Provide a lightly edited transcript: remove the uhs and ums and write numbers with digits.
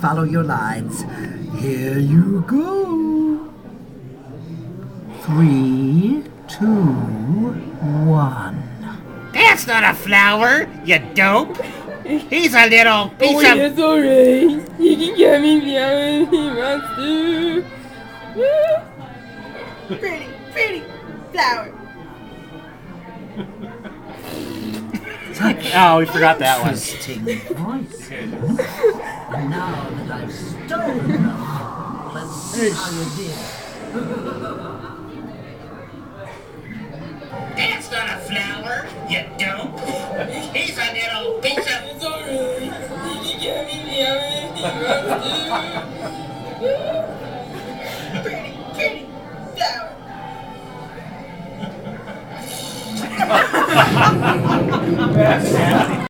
follow your lines. Here you go. 3, 2, 1. That's not a flower, you dope. He's a little piece of... It's alright. He can get me flowers he wants to. Pretty flower. Oh, we forgot that one. Interesting voices. And now that I've stolen them, let's see how you did. That's not a flower, you dope. He's a little piece of... It's alright. He can get me flowers he wants to. Pretty flower. That's nasty.